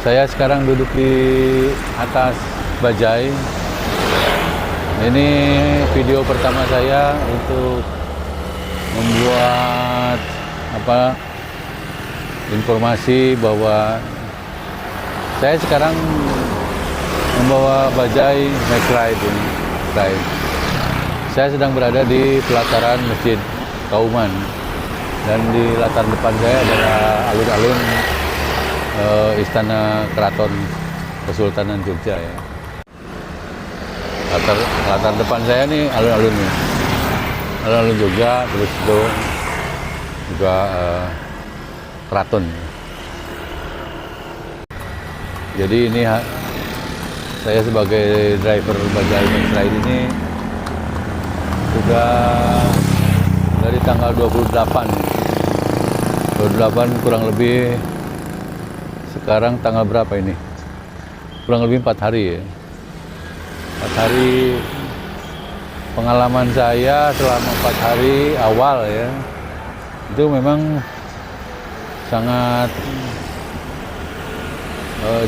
Saya sekarang duduk di atas bajai. Ini video pertama saya untuk membuat informasi bahwa saya sekarang membawa bajai Max Ride ini. Saya sedang berada di pelataran Masjid Kauman, dan di latar depan saya adalah alun-alun Istana Keraton Kesultanan Jogja ya. Latar depan saya nih alun-alunnya, alun-alun Jogja, terus itu juga keraton. Jadi ini saya sebagai driver bajai Max Ride ini sudah dari tanggal 28 kurang lebih, sekarang tanggal berapa ini? Kurang lebih 4 hari ya. 4 hari pengalaman saya selama 4 hari awal ya, itu memang sangat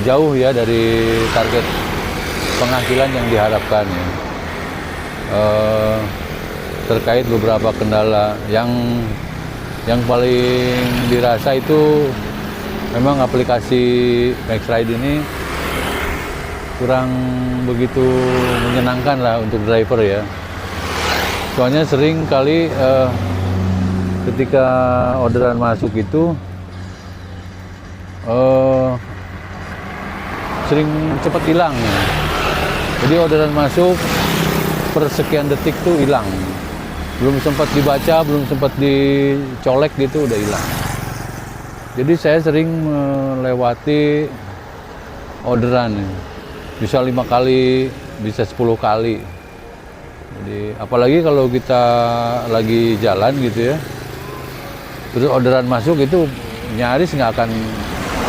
jauh ya dari target penghasilan yang diharapkan ya. Terkait beberapa kendala yang paling dirasa itu memang aplikasi Max Ride ini kurang begitu menyenangkan lah untuk driver ya. Soalnya sering kali ketika orderan masuk itu sering cepat hilang ya. Jadi orderan masuk per sekian detik tuh hilang. Belum sempat dibaca, belum sempat dicolek gitu udah hilang. Jadi saya sering melewati orderan, bisa 5 kali, bisa 10 kali. Jadi apalagi kalau kita lagi jalan gitu ya, terus orderan masuk itu nyaris nggak akan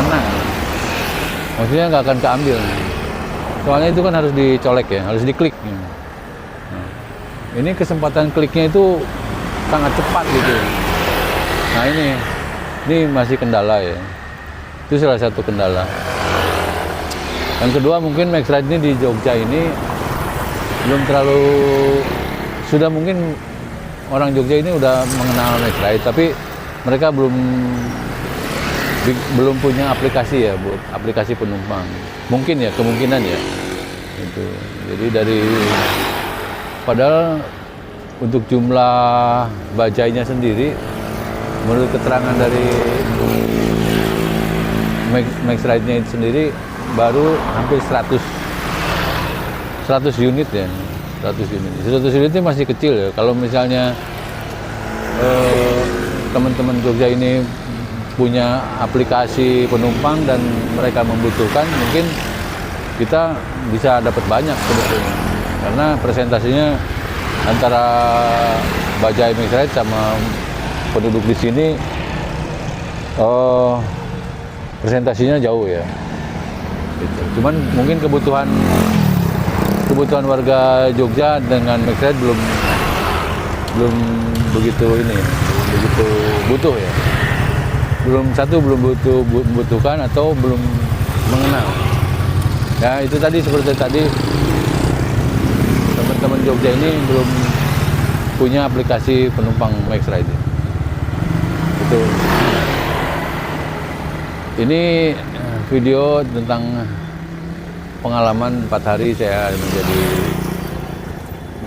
kena, maksudnya nggak akan keambil. Soalnya itu kan harus dicolek ya, harus diklik. Ini kesempatan kliknya itu sangat cepat gitu. Nah ini masih kendala ya. Itu salah satu kendala. Yang kedua mungkin Max Ride ini di Jogja ini belum terlalu, sudah mungkin orang Jogja ini udah mengenal Max Ride, tapi mereka belum punya aplikasi ya, buat aplikasi penumpang. Mungkin ya, kemungkinan ya. Itu. Jadi padahal untuk jumlah bajainya sendiri, menurut keterangan dari Max Ride-nya itu sendiri baru hampir 100 unit ya. 100 unit ini masih kecil ya. Kalau misalnya teman-teman Jogja ini punya aplikasi penumpang dan mereka membutuhkan, mungkin kita bisa dapat banyak sebetulnya. Karena presentasinya antara bajai Max Ride sama penduduk di sini presentasinya jauh ya. Gitu. Cuman mungkin kebutuhan warga Jogja dengan Max Ride belum begitu butuh ya. Belum membutuhkan atau belum mengenal. Ya itu tadi, seperti tadi teman-teman Jogja ini belum punya aplikasi penumpang Max Ride. Itu. Ini video tentang pengalaman 4 hari saya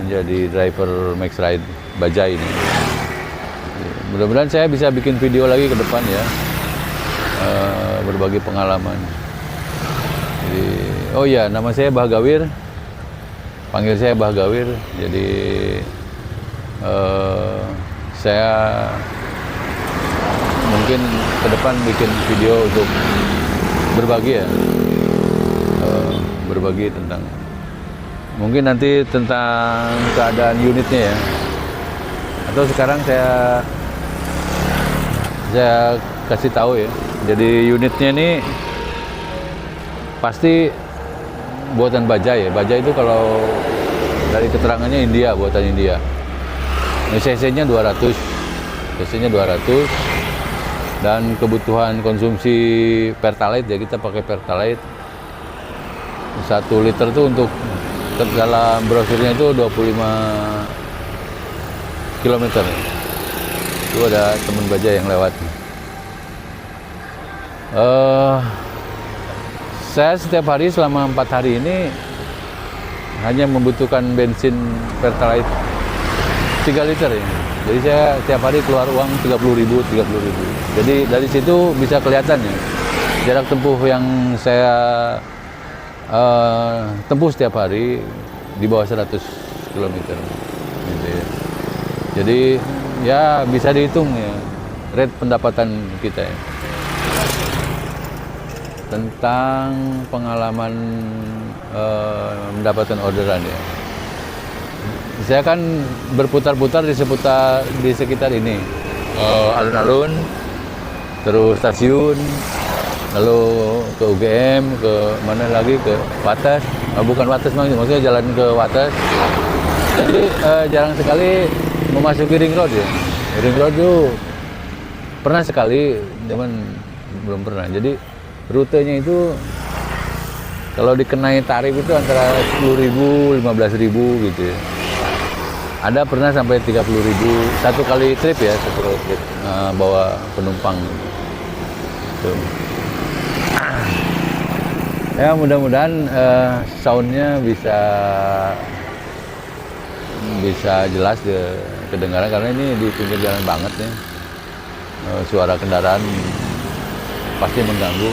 menjadi driver Max Ride bajai ini. Mudah-mudahan saya bisa bikin video lagi ke depan ya, berbagi pengalaman. Jadi, oh ya, nama saya Bahgawir, panggil saya Bahgawir. Jadi saya mungkin ke depan bikin video untuk berbagi ya, berbagi tentang mungkin nanti tentang keadaan unitnya ya. Atau sekarang saya kasih tahu ya. Jadi unitnya ini pasti buatan bajai ya. Bajai itu kalau dari keterangannya India, buatan India. CC-nya 200. CC-nya 200. Dan kebutuhan konsumsi Pertalite ya, kita pakai Pertalite 1 liter tuh untuk dalam brosurnya itu 25 km. Itu ada teman baja yang lewat. Saya setiap hari selama 4 hari ini hanya membutuhkan bensin Pertalite 3 liter ya. Jadi saya setiap hari keluar uang 30.000. Jadi dari situ bisa kelihatan ya, jarak tempuh yang saya tempuh setiap hari di bawah 100 km gitu ya. Jadi ya bisa dihitung ya rate pendapatan kita ya. Tentang pengalaman mendapatkan orderan ya, saya kan berputar-putar di sekitar ini, alun-alun, terus stasiun, lalu ke UGM, ke mana lagi, ke Wates, bukan Wates maksudnya jalan ke Wates. Jadi jarang sekali memasuki ring road ya. Ring road tuh pernah sekali, cuman belum pernah. Jadi rutenya itu kalau dikenai tarif itu antara 10.000, 15.000 gitu ya. Ada pernah sampai 30.000 satu kali trip ya, bawa penumpang. Tuh. Ya mudah-mudahan soundnya bisa jelas kedengaran, karena ini di pinggir jalan banget ya. Suara kendaraan pasti mengganggu.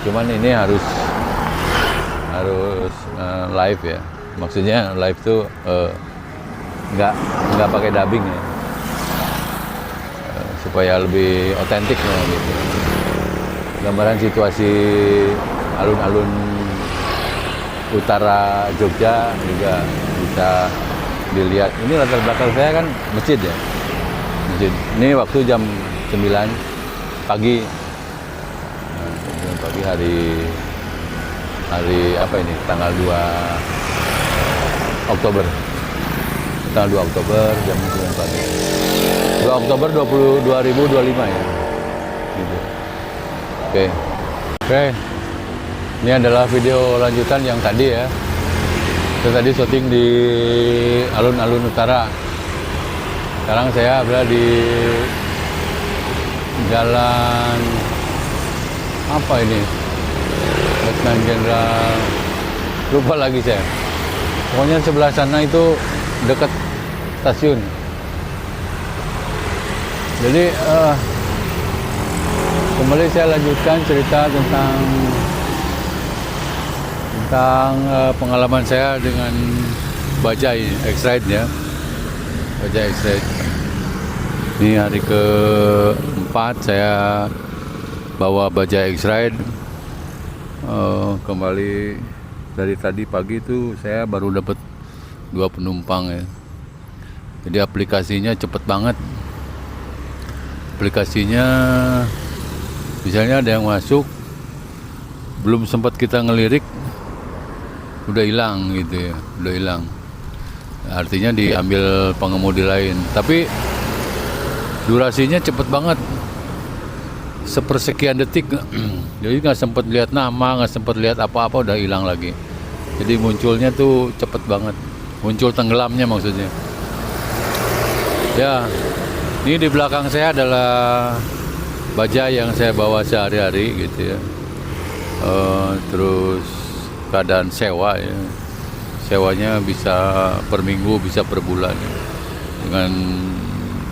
Cuman ini harus live ya. Maksudnya live tuh nggak pakai dubbing ya, supaya lebih otentik ya, gitu. Gambaran situasi alun-alun utara Jogja juga bisa dilihat. Ini latar belakang saya kan masjid ya, masjid. Ini waktu jam 9 pagi, pagi hari apa ini, tanggal 2 Oktober, tanggal 2 Oktober jam 9 pagi, 2 Oktober 2025 ya gitu. Oke. Ini adalah video lanjutan yang tadi ya. Saya tadi syuting di alun-alun utara. Sekarang saya berada di jalan apa ini? Letnan Jenderal, lupa lagi saya. Pokoknya sebelah sana itu dekat stasiun. Jadi kembali saya lanjutkan cerita tentang pengalaman saya dengan bajai X-Ride ya. Bajai X-Ride. Ini hari ke-4 saya bawa bajai X-Ride. Kembali dari tadi pagi itu saya baru dapat 2 penumpang ya. Jadi aplikasinya cepet banget. Aplikasinya misalnya ada yang masuk, belum sempat kita ngelirik udah hilang gitu ya, udah hilang. Artinya diambil pengemudi lain. Tapi durasinya cepet banget, sepersekian detik. Jadi nggak sempat lihat nama, nggak sempat lihat apa-apa, udah hilang lagi. Jadi munculnya tuh cepet banget, muncul tenggelamnya maksudnya. Ya, ini di belakang saya adalah bajai yang saya bawa sehari-hari gitu ya. Terus keadaan sewa ya, sewanya bisa per minggu, bisa per bulan ya. Dengan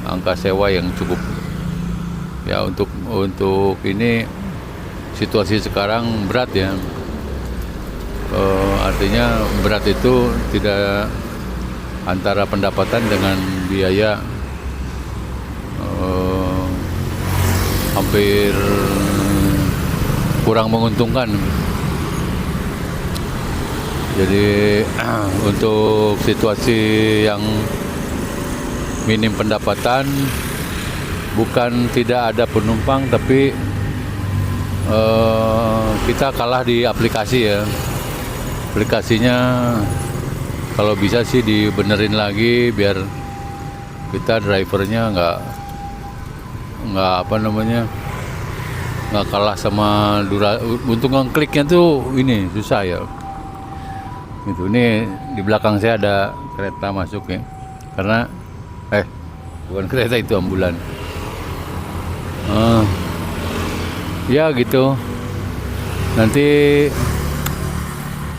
angka sewa yang cukup ya. Untuk ini situasi sekarang berat ya. Artinya berat itu tidak antara pendapatan dengan biaya, hampir kurang menguntungkan. Jadi untuk situasi yang minim pendapatan, bukan tidak ada penumpang, tapi kita kalah di aplikasi ya. Aplikasinya kalau bisa sih dibenerin lagi biar kita drivernya nggak apa namanya, nggak kalah sama untuk ngekliknya tuh ini susah ya. Gitu. Ini di belakang saya ada kereta masuk ya, karena bukan kereta, itu ambulan. Ya gitu. Nanti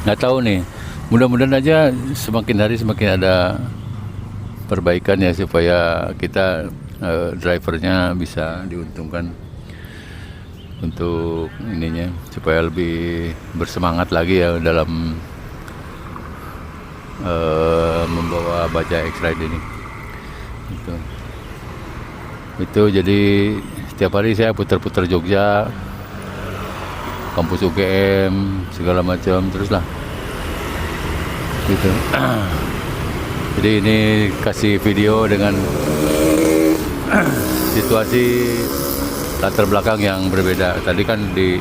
nggak tahu nih. Mudah-mudahan aja semakin hari semakin ada perbaikan ya, supaya kita drivernya bisa diuntungkan untuk ininya, supaya lebih bersemangat lagi ya dalam membawa baja X-Ride ini. Itu jadi setiap hari saya putar-putar Jogja, kampus UGM, segala macam terus lah. Gitu. Jadi ini kasih video dengan situasi latar belakang yang berbeda. Tadi kan di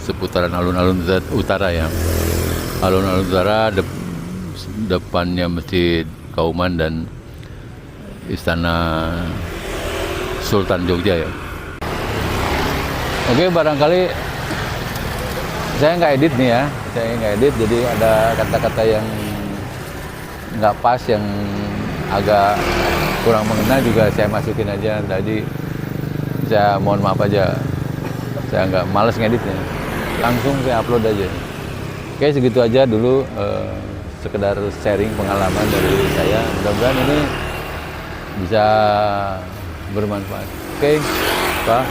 seputaran alun-alun utara ya. Alun-alun utara depannya Masjid Kauman dan Istana Sultan Jogja ya. Oke, barangkali saya nggak edit nih ya. Saya nggak edit, jadi ada kata-kata yang nggak pas, yang agak kurang mengena juga saya masukin aja. Tadi saya mohon maaf aja, saya nggak males ngeditnya, langsung saya upload aja. Oke, segitu aja dulu, sekedar sharing pengalaman dari saya. Mudah-mudahan ini bisa bermanfaat. Oke, Pak.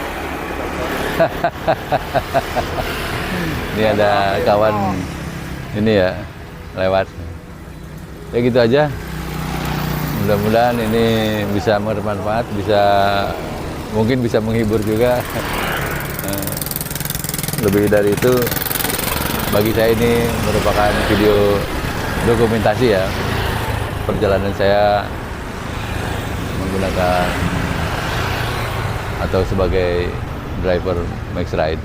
Ini ada kawan ini ya lewat. Ya gitu aja. Mudah-mudahan ini bisa bermanfaat, mungkin bisa menghibur juga. Lebih dari itu, bagi saya ini merupakan video dokumentasi ya perjalanan saya menggunakan atau sebagai driver Max Ride.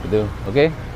Itu oke.